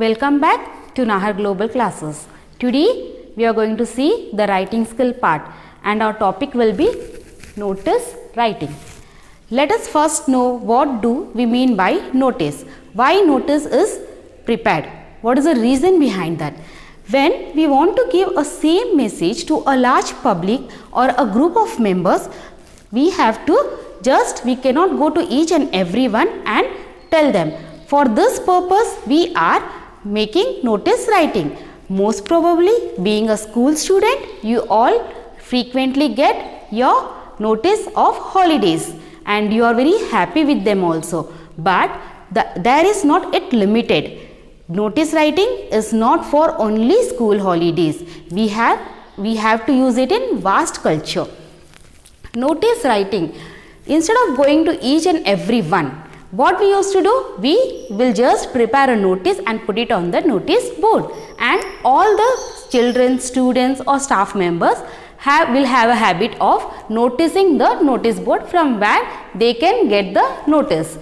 Welcome back to Nahar Global Classes. Today we are going to see the writing skill part and our topic will be notice writing. Let us first know what do we mean by notice. Why notice is prepared? What is the reason behind that? When we want to give a same message to a large public or a group of members, we cannot go to each and every one and tell them. For this purpose, we are making notice writing. Most probably, being a school student, you all frequently get your notice of holidays and you are very happy with them also. But there is not it limited. Notice writing is not for only school holidays. We have to use it in vast culture. Notice writing. Instead of going to each and every one, what we used to do? We will just prepare a notice and put it on the notice board, and all the children, students or staff members will have a habit of noticing the notice board from where they can get the notice.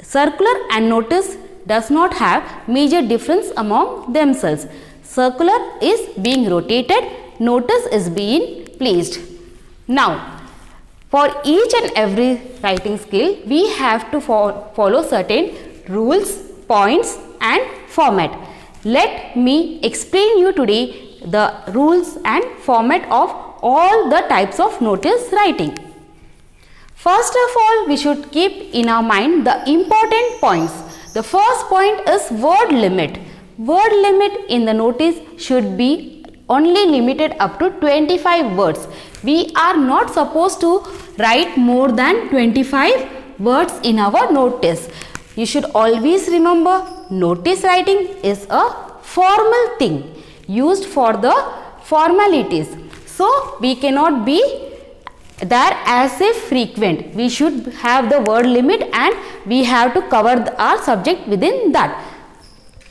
Circular and notice does not have major difference among themselves. Circular is being rotated, notice is being placed. Now, for each and every writing skill, we have to follow certain rules, points and format. Let me explain you today the rules and format of all the types of notice writing. First of all, we should keep in our mind the important points. The first point is word limit. Word limit in the notice should be only limited up to 25 words. We are not supposed to write more than 25 words in our notice. You should always remember, notice writing is a formal thing used for the formalities. So, we cannot be there as a frequent. We should have the word limit and we have to cover our subject within that.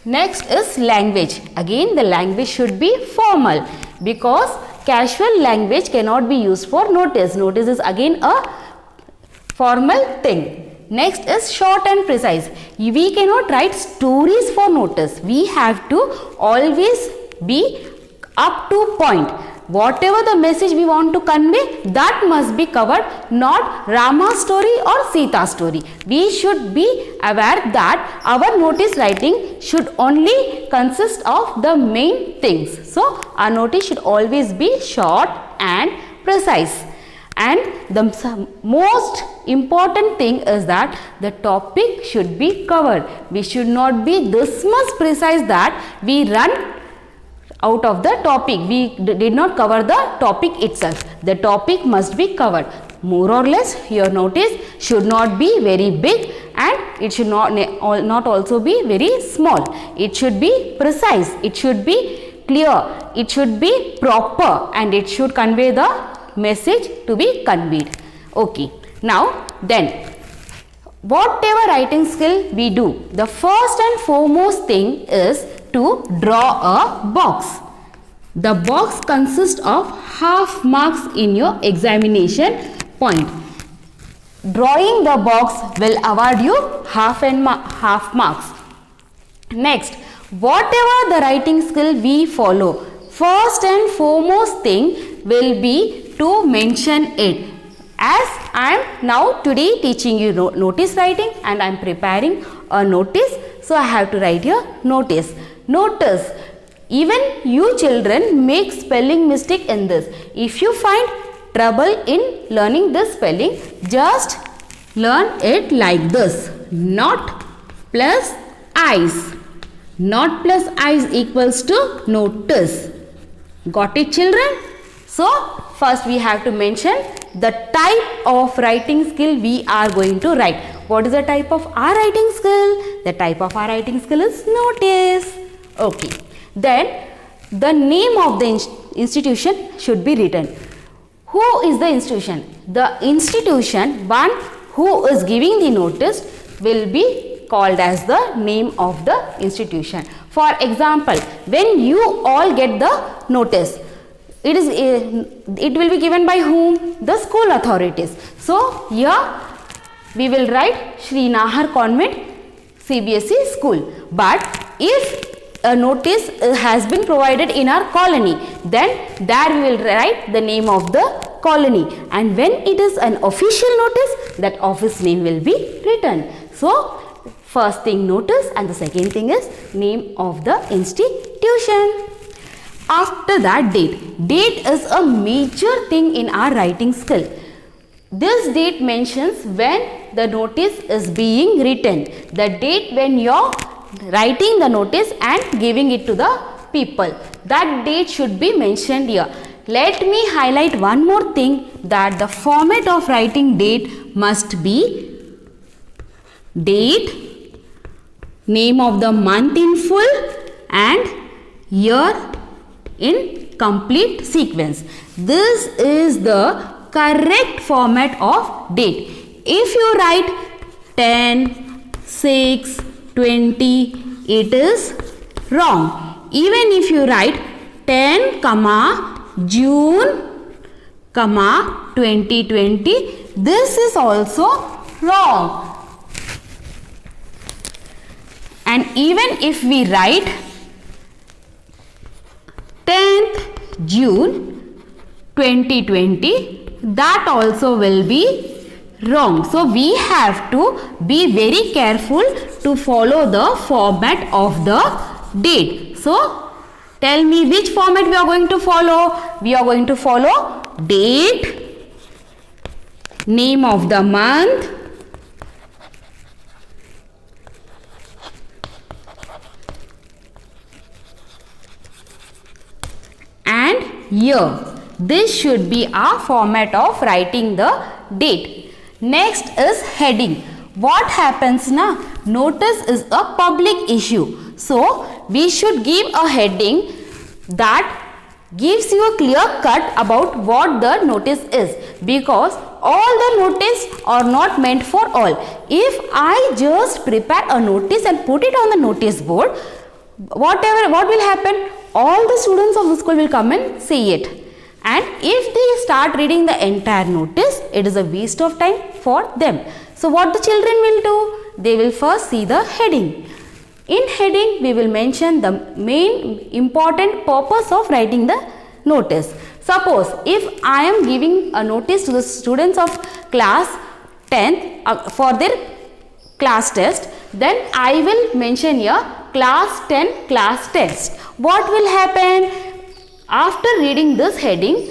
Next is language. Again, the language should be formal because casual language cannot be used for notice. Notice is again a formal thing. Next is short and precise. We cannot write stories for notice. We have to always be up to point. Whatever the message we want to convey, that must be covered, not Rama story or Sita story. We should be aware that our notice writing should only consist of the main things. So, our notice should always be short and precise. And the most important thing is that the topic should be covered. We should not be this much precise that we run out of the topic. We did not cover the topic itself. The topic must be covered. More or less, your notice should not be very big and it should not also be very small. It should be precise, it should be clear, it should be proper and it should convey the message to be conveyed. Okay. Now, then, whatever writing skill we do, the first and foremost thing is to draw a box. The box consists of half marks in your examination point. Drawing the box will award you half marks. Next, whatever the writing skill we follow, first and foremost thing will be to mention it. As I am now today teaching you notice writing and I am preparing a notice, so I have to write your notice. Notice, even you children make spelling mistake in this. If you find trouble in learning this spelling, just learn it like this. Not plus eyes. Not plus eyes equals to notice. Got it, children? So, first we have to mention the type of writing skill we are going to write. What is the type of our writing skill? The type of our writing skill is notice. Okay. Then, the name of the institution should be written. Who is the institution? The institution, one who is giving the notice, will be called as the name of the institution. For example, when you all get the notice, it will be given by whom? The school authorities. So, here we will write Shri Nahar Convent CBSE school. But if a notice has been provided in our colony, then there we will write the name of the colony, and when it is an official notice, that office name will be written. So first thing notice, and the second thing is name of the institution. After that, date. Date is a major thing in our writing skill. This date mentions when the notice is being written, the date when you are writing the notice and giving it to the people. That date should be mentioned here. Let me highlight one more thing, that the format of writing date must be date, name of the month in full, and year in complete sequence. This is the correct format of date. If you write 10, 6, 20, it is wrong. Even if you write 10, June, 2020, this is also wrong. And even if we write 10th June 2020, that also will be wrong. So we have to be very careful to follow the format of the date. So tell me which format we are going to follow. We are going to follow date, name of the month, and year. This should be our format of writing the date. Next is heading. What happens now? Notice is a public issue. So we should give a heading that gives you a clear cut about what the notice is, because all the notice are not meant for all. If I just prepare a notice and put it on the notice board, what will happen? All the students of the school will come and see it. And if they start reading the entire notice, it is a waste of time for them. So what the children will do? They will first see the heading. In heading, we will mention the main important purpose of writing the notice. Suppose if I am giving a notice to the students of class 10th for their class test, then I will mention here class 10 class test. What will happen? After reading this heading,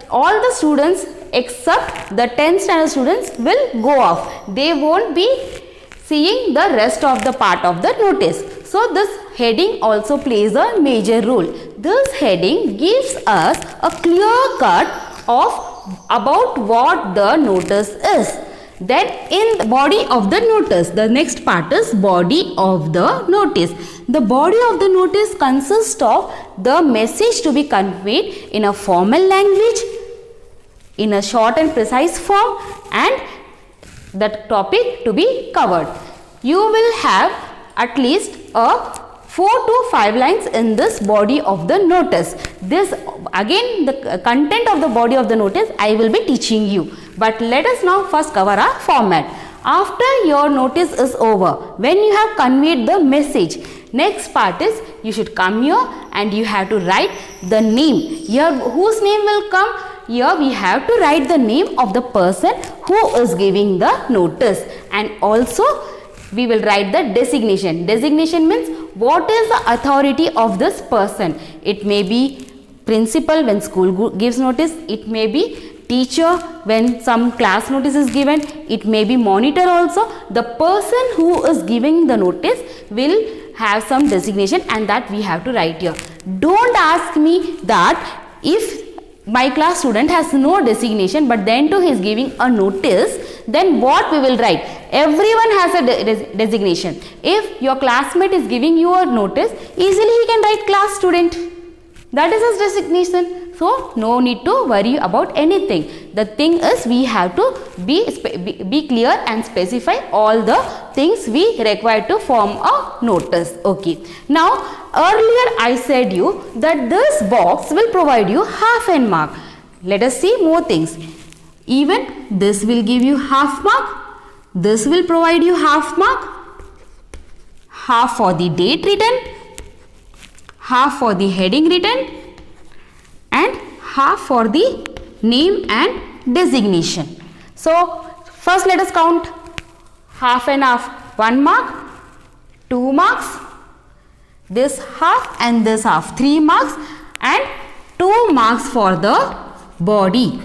all the students except the 10th standard students will go off. They won't be seeing the rest of the part of the notice. So this heading also plays a major role. This heading gives us a clear cut of about what the notice is. Then in the body of the notice, the next part is body of the notice. The body of the notice consists of the message to be conveyed in a formal language, in a short and precise form, and the topic to be covered. You will have at least a 4 to 5 lines in this body of the notice. This again, the content of the body of the notice I will be teaching you. But let us now first cover our format. After your notice is over, when you have conveyed the message, next part is you should come here and you have to write the name. Here whose name will come? Here we have to write the name of the person who is giving the notice, and also we will write the designation. Designation means what is the authority of this person. It may be principal when school gives notice, it may be teacher when some class notice is given, it may be monitor also. The person who is giving the notice will have some designation, and that we have to write here. Don't ask me that if my class student has no designation but then too he is giving a notice, then what we will write? Everyone has a designation. If your classmate is giving you a notice, easily he can write class student. That is his designation. So no need to worry about anything. The thing is we have to be clear and specify all the things we require to form a notice. Okay. Now earlier I said you that this box will provide you half an mark. Let us see more things. Even this will give you half mark. This will provide you half mark. Half for the date written, half for the heading written and half for the name and designation. So first let us count half and half. 1 mark, 2 marks, this half and this half, 3 marks, and 2 marks for the body.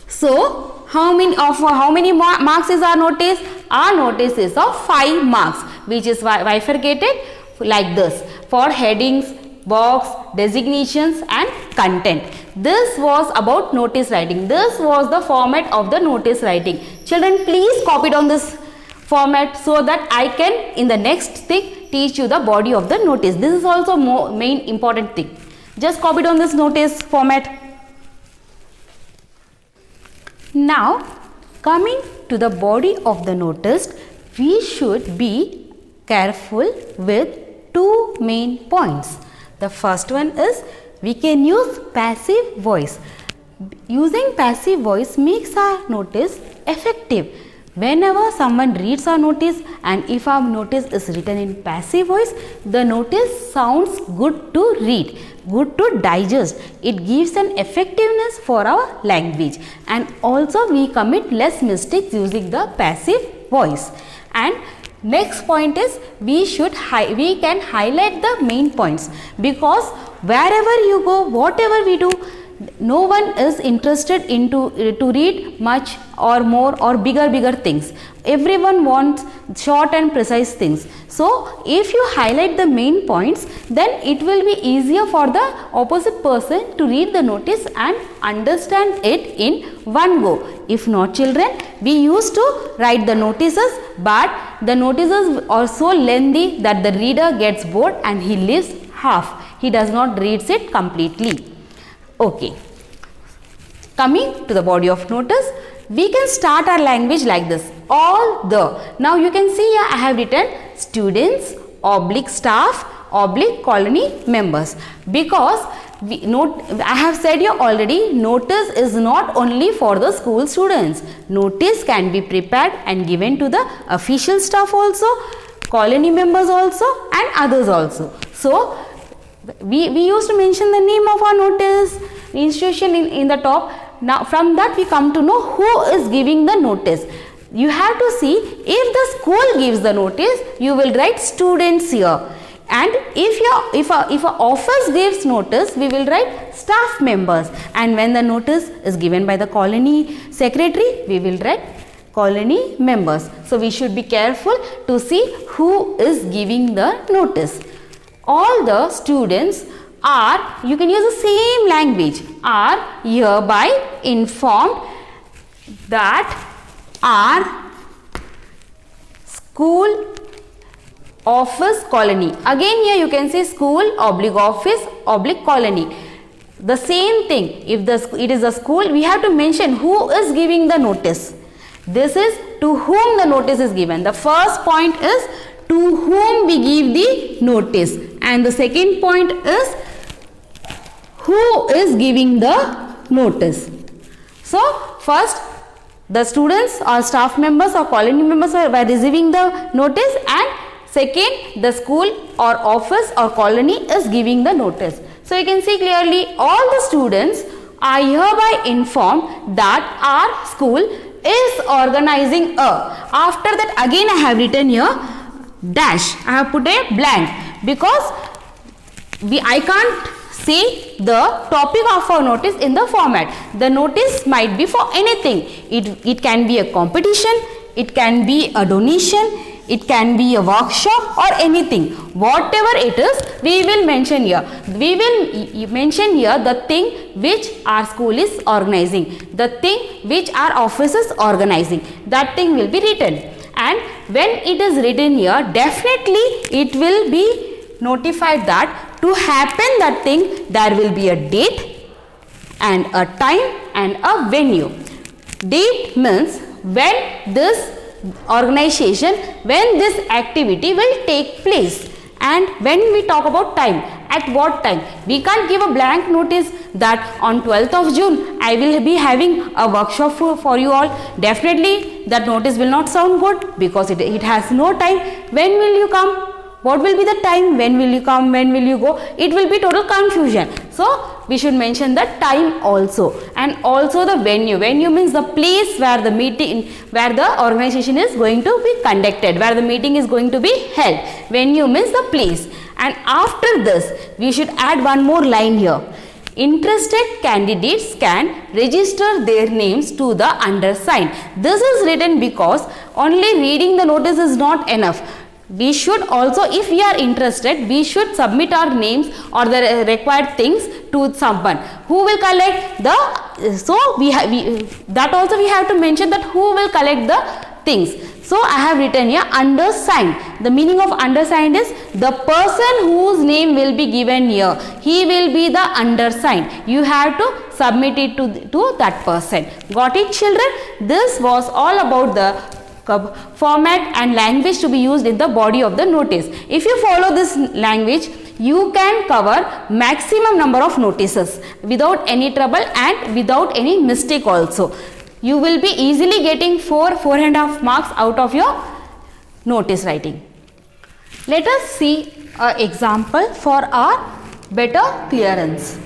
So how many marks is our notice? Our notice is of 5 marks, which is bifurcated like this for headings, box, designations and content. This was about notice writing. This was the format of the notice writing. Children, please copy it on this format so that I can in the next thing teach you the body of the notice. This is also main important thing. Just copy it on this notice format. Now coming to the body of the notice, we should be careful with 2 main points. The first one is we can use passive voice. Using passive voice makes our notice effective. Whenever someone reads our notice and if our notice is written in passive voice, the notice sounds good to read, good to digest. It gives an effectiveness for our language, and also we commit less mistakes using the passive voice. And next point is we can highlight the main points, because wherever you go, whatever we do, no one is interested to read much or more or bigger things. Everyone wants short and precise things. So if you highlight the main points, then it will be easier for the opposite person to read the notice and understand it in one go. If not, children, we used to write the notices, but the notices are so lengthy that the reader gets bored and he leaves half. He does not read it completely. Okay, coming to the body of notice, we can start our language like this. All the. Now you can see here I have written students, / staff, / colony members, because I have said here already, notice is not only for the school students. Notice can be prepared and given to the official staff also, colony members also and others also. So we used to mention the name of our notice, institution in the top. Now from that we come to know who is giving the notice. You have to see, if the school gives the notice, you will write students here, and if a office gives notice, we will write staff members, and when the notice is given by the colony secretary, we will write colony members. So we should be careful to see who is giving the notice. All the students are, you can use the same language, are hereby informed that our school office colony. Again here you can say school / office / colony. The same thing, if it is a school, we have to mention who is giving the notice. This is to whom the notice is given. The first point is to whom we give the notice, and the second point is who is giving the notice. So first, the students or staff members or colony members were receiving the notice, and second, the school or office or colony is giving the notice. So you can see clearly, all the students are hereby informed that our school is organizing a. After that, again I have written here dash. I have put a blank because I can't say the topic of our notice in the format. The notice might be for anything. It can be a competition, it can be a donation, it can be a workshop or anything. Whatever it is, we will mention here. We will mention here the thing which our school is organizing, the thing which our office is organizing. That thing will be written. And when it is written here, definitely it will be notified that to happen that thing, there will be a date and a time and a venue. Date means when this organization, when this activity will take place, and when we talk about time, at what time. We can't give a blank notice that on 12th of June I will be having a workshop for you all. Definitely that notice will not sound good because it has no time. When will you come? what will be the time, when will you come, when will you go, it will be total confusion. So we should mention the time also, and also the venue. Venue means the place where the meeting, where the organization is going to be conducted, where the meeting is going to be held. Venue means the place. And after this we should add one more line here. Interested candidates can register their names to the undersigned. This is written because only reading the notice is not enough. We should also, if we are interested, we should submit our names or the required things to someone who will collect the, so we have to mention that who will collect the things. So I have written here undersigned. The meaning of undersigned is the person whose name will be given here. He will be the undersigned. You have to submit it to that person. Got it, children? This was all about the format and language to be used in the body of the notice. If you follow this language, you can cover maximum number of notices without any trouble and without any mistake also. You will be easily getting 4.5 marks out of your notice writing. Let us see an example for our better clearance.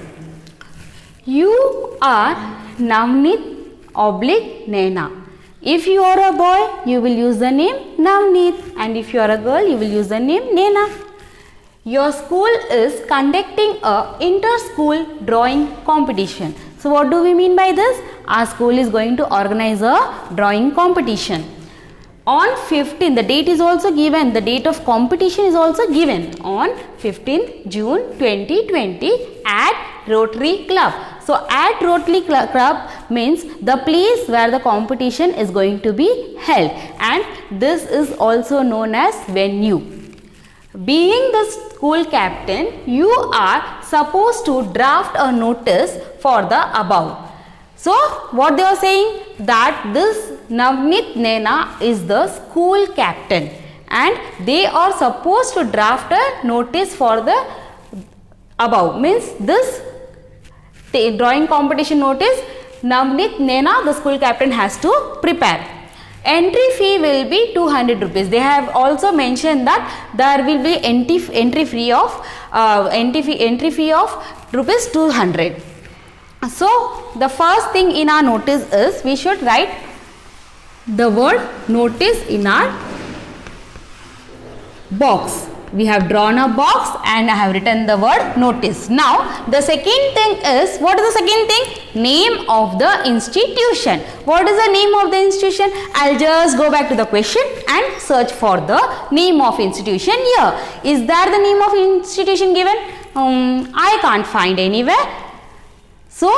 You are Navneet / Naina. If you are a boy, you will use the name Navneet, and if you are a girl, you will use the name Naina. Your school is conducting a inter-school drawing competition. So what do we mean by this? Our school is going to organize a drawing competition. On 15, the date is also given, the date of competition is also given, on 15th June 2020 at Rotary Club. So at Rotary Club means the place where the competition is going to be held, and this is also known as venue. Being the school captain, you are supposed to draft a notice for the above. So what they are saying, that this Navneet Naina is the school captain and they are supposed to draft a notice for the above. Means this drawing competition notice, Navneet Naina, the school captain, has to prepare. Entry fee will be 200 rupees. They have also mentioned that there will be entry fee of rupees 200. So the first thing in our notice is we should write the word notice in our box. We have drawn a box and I have written the word notice. Now the second thing is, what is the second thing? Name of the institution. What is the name of the institution? I'll just go back to the question and search for the name of institution here. Is there the name of institution given? I can't find anywhere. So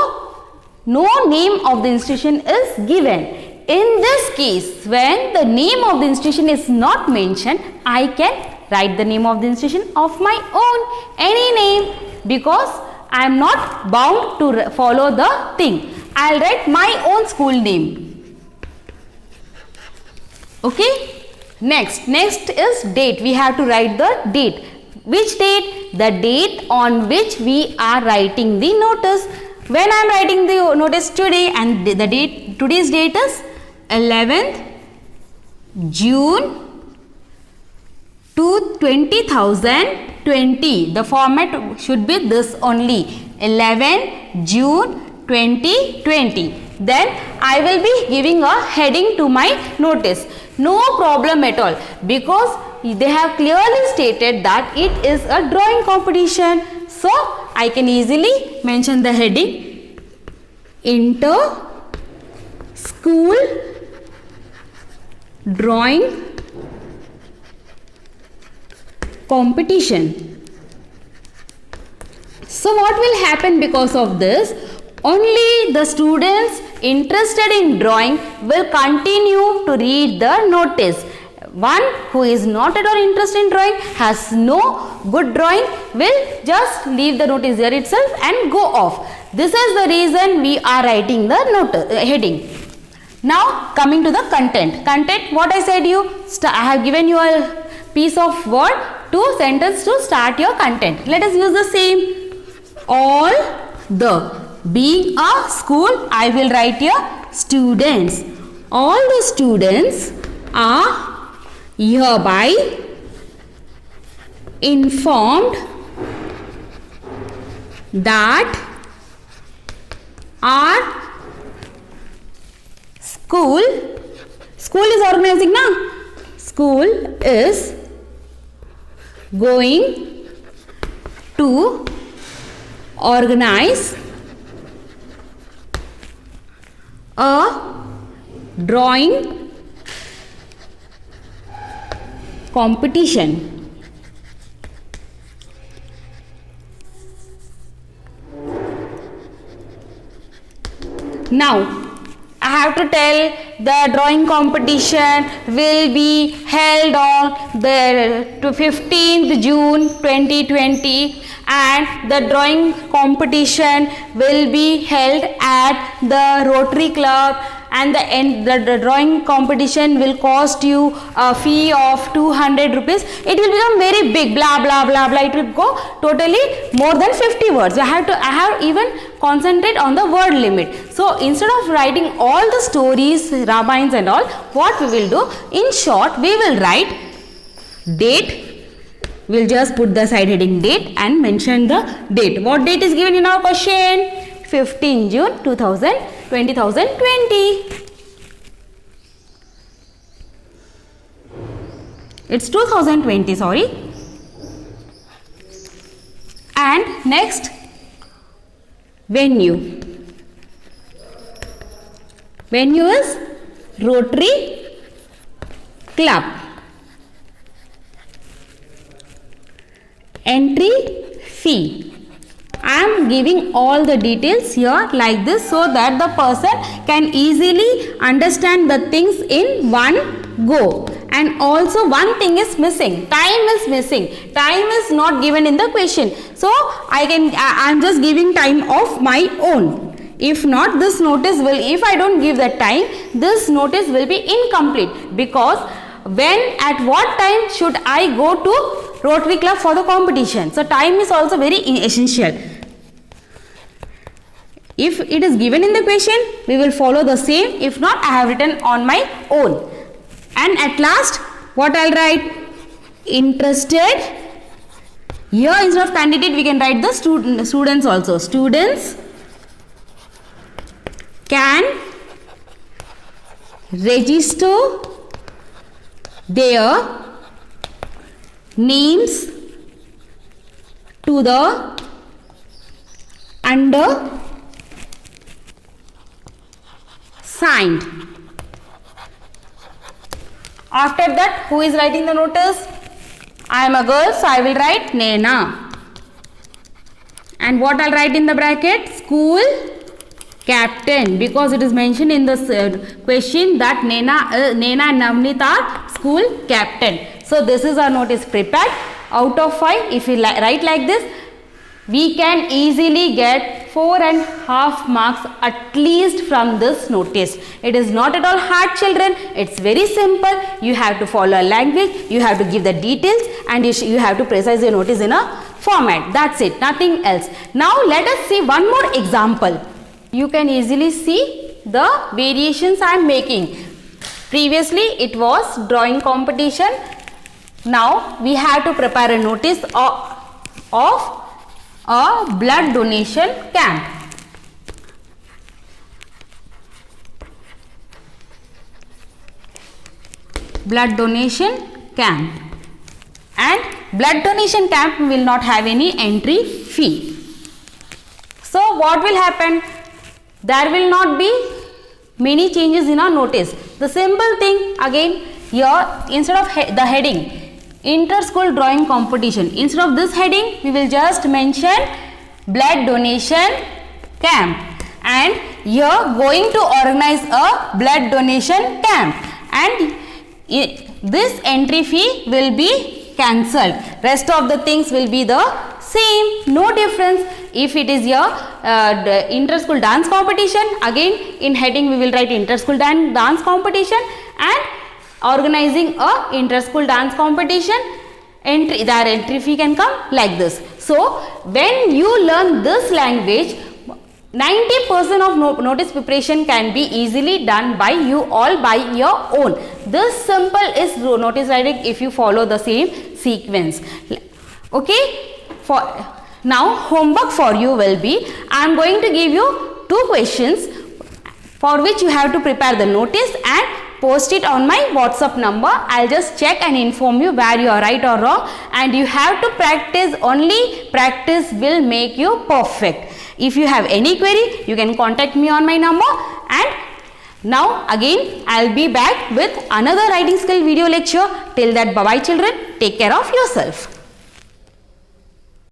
no name of the institution is given. In this case, when the name of the institution is not mentioned, I can write the name of the institution of my own, any name, because I am not bound to follow the thing. I will write my own school name. Okay. Next is date. We have to write the date. Which date? The date on which we are writing the notice. When I am writing the notice today, and the date, today's date is 11th June 2020. The format should be this only, 11 June 2020. Then I will be giving a heading to my notice. No problem at all, because they have clearly stated that it is a drawing competition. So I can easily mention the heading, Inter School Drawing Competition. So what will happen because of this? Only the students interested in drawing will continue to read the notice. One who is not at all interested in drawing, has no good drawing, will just leave the notice there itself and go off. This is the reason we are writing the heading. Now coming to the content. Content, what I said you, I have given you a piece of word, 2 sentences to start your content. Let us use the same. All the, being a school, I will write here students. All the students are hereby informed that our school is organizing na, school is going to organize a drawing competition. Now I have to tell the drawing competition will be held on the 15th June 2020, and the drawing competition will be held at the Rotary Club, and the drawing competition will cost you a fee of 200 rupees. It will become very big, blah blah blah blah. It will go totally more than 50 words. I have even concentrate on the word limit. So instead of writing all the stories, Ramayans and all, what we will do, in short, we will write date. We'll just put the side heading date and mention the date. What date is given in our question? 15 June 2020. It's 2020, sorry. And next, venue. Venue is Rotary Club. Entry fee. I am giving all the details here like this so that the person can easily understand the things in one go. And also one thing is missing, time is missing. Time is not given in the question. So I am just giving time of my own. If not, this notice will, if I don't give that time, this notice will be incomplete, because when, at what time should I go to Rotary Club for the competition? So time is also very essential. If it is given in the question, we will follow the same. If not, I have written on my own. And at last, what I'll write? Interested. Here instead of candidate, we can write the students also. Students can register their names to the signed. After that, who is writing the notice? I am a girl, so I will write Naina. And what I'll write in the bracket? School captain, because it is mentioned in the question that Naina and Navneet are school captain. So this is our notice prepared. Out of 5, if we write like this, we can easily get 4.5 marks at least from this notice. It is not at all hard, children. It's very simple. You have to follow a language, you have to give the details, and you have to precise your notice in a format. That's it, nothing else. Now let us see one more example. You can easily see the variations I am making. Previously it was drawing competition. Now we have to prepare a notice of a blood donation camp. Blood donation camp. And blood donation camp will not have any entry fee. So what will happen? There will not be many changes in our notice. The simple thing again here, instead of the heading inter-school drawing competition, instead of this heading we will just mention blood donation camp, and you are going to organize a blood donation camp, and this entry fee will be cancelled. Rest of the things will be the same, no difference. If it is your inter-school dance competition, again in heading we will write inter-school dance competition, and organizing a inter-school dance competition, their entry fee can come like this. So when you learn this language, 90% of notice preparation can be easily done by you all by your own. This simple is notice writing if you follow the same sequence. Okay, for now homework for you will be, I am going to give you 2 questions for which you have to prepare the notice and post it on my WhatsApp number. I'll just check and inform you where you are right or wrong, and you have to practice. Only practice will make you perfect. If you have any query, you can contact me on my number. And now again I'll be back with another writing skill video lecture. Till that, bye bye children. Take care of yourself.